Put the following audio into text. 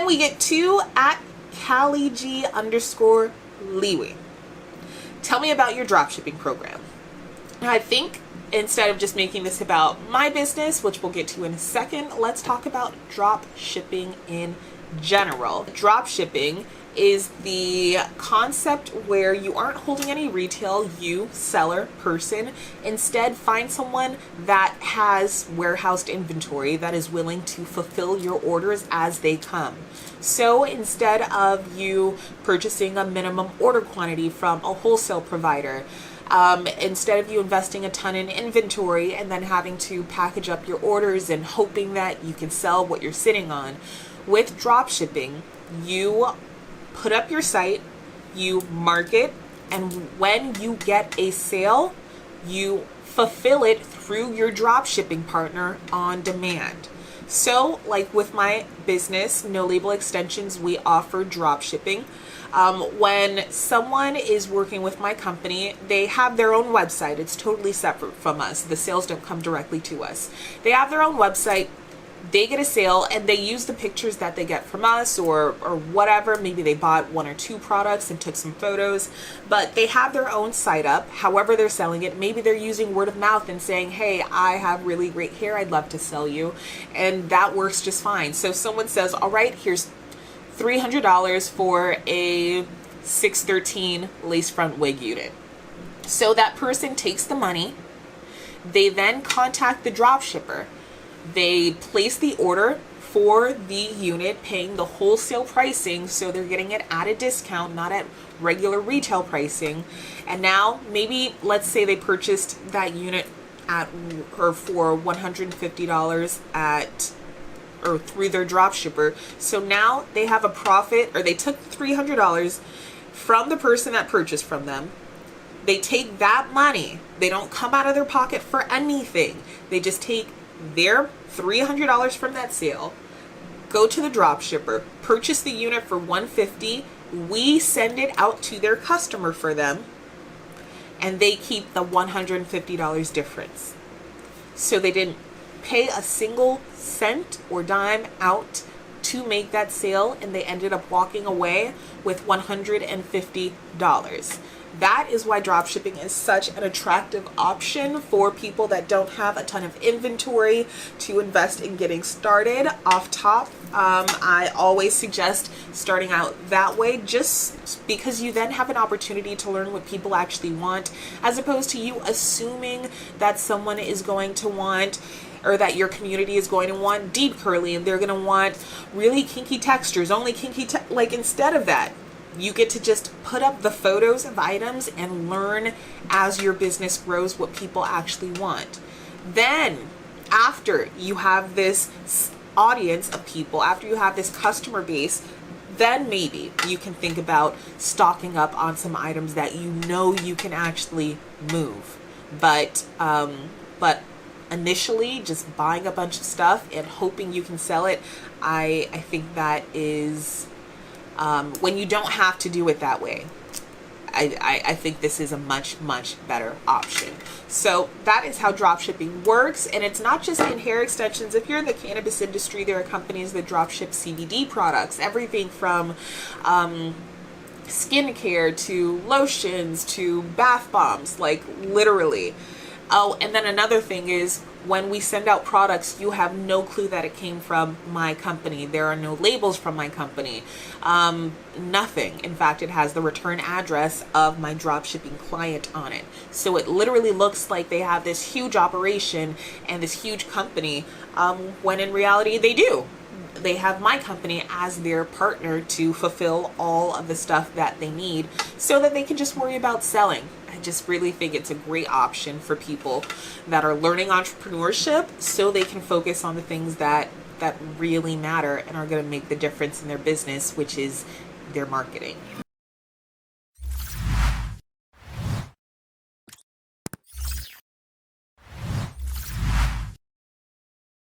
we get to at CallieG_Lewy. Tell me about your dropshipping program. Now, I think instead of just making this about my business, which we'll get to in a second, let's talk about drop shipping in general. Drop shipping is the concept where you aren't holding any retail, you, seller, person. Instead, find someone that has warehoused inventory that is willing to fulfill your orders as they come. So instead of you purchasing a minimum order quantity from a wholesale provider, instead of you investing a ton in inventory and then having to package up your orders and hoping that you can sell what you're sitting on, with drop shipping, you put up your site, you market, and when you get a sale, you fulfill it through your drop shipping partner on demand. So like with my business, No Label Extensions, we offer drop shipping. When someone is working with my company, they have their own website. It's totally separate from us. The sales don't come directly to us. They have their own website. They get a sale and they use the pictures that they get from us or whatever. Maybe they bought 1 or 2 products and took some photos, but they have their own site up. However they're selling it, maybe they're using word of mouth and saying, hey, I have really great hair, I'd love to sell you. And that works just fine. So someone says, all right, here's $300 for a 613 lace front wig unit. So that person takes the money. They then contact the drop shipper. They place the order for the unit, paying the wholesale pricing, so they're getting it at a discount, not at regular retail pricing. And now maybe let's say they purchased that unit at or for $150 at or through their drop shipper. So now they have a profit, or they took $300 from the person that purchased from them. They take that money. They don't come out of their pocket for anything. They just take their $300 from that sale, go to the drop shipper, purchase the unit for $150. We send it out to their customer for them, and they keep the $150 difference. So they didn't pay a single cent or dime out to make that sale, and they ended up walking away with $150. That is why dropshipping is such an attractive option for people that don't have a ton of inventory to invest in getting started off top. I always suggest starting out that way, just because you then have an opportunity to learn what people actually want, as opposed to you assuming that someone is going to want, or that your community is going to want deep curly and they're going to want really kinky textures, only kinky, like instead of that, you get to just put up the photos of items and learn as your business grows what people actually want. Then after you have this audience of people, after you have this customer base, then maybe you can think about stocking up on some items that you know you can actually move. But initially just buying a bunch of stuff and hoping you can sell it, I think that is when you don't have to do it that way. I think this is a much better option. So that is how dropshipping works, and it's not just in hair extensions. If you're in the cannabis industry, there are companies that dropship CBD products, everything from skincare to lotions to bath bombs, like literally. Oh, and then another thing is, when we send out products, you have no clue that it came from my company. There are no labels from my company. Nothing. In fact, it has the return address of my dropshipping client on it. So it literally looks like they have this huge operation and this huge company, when in reality they do. They have my company as their partner to fulfill all of the stuff that they need so that they can just worry about selling. I just really think it's a great option for people that are learning entrepreneurship, so they can focus on the things that really matter and are going to make the difference in their business, which is their marketing.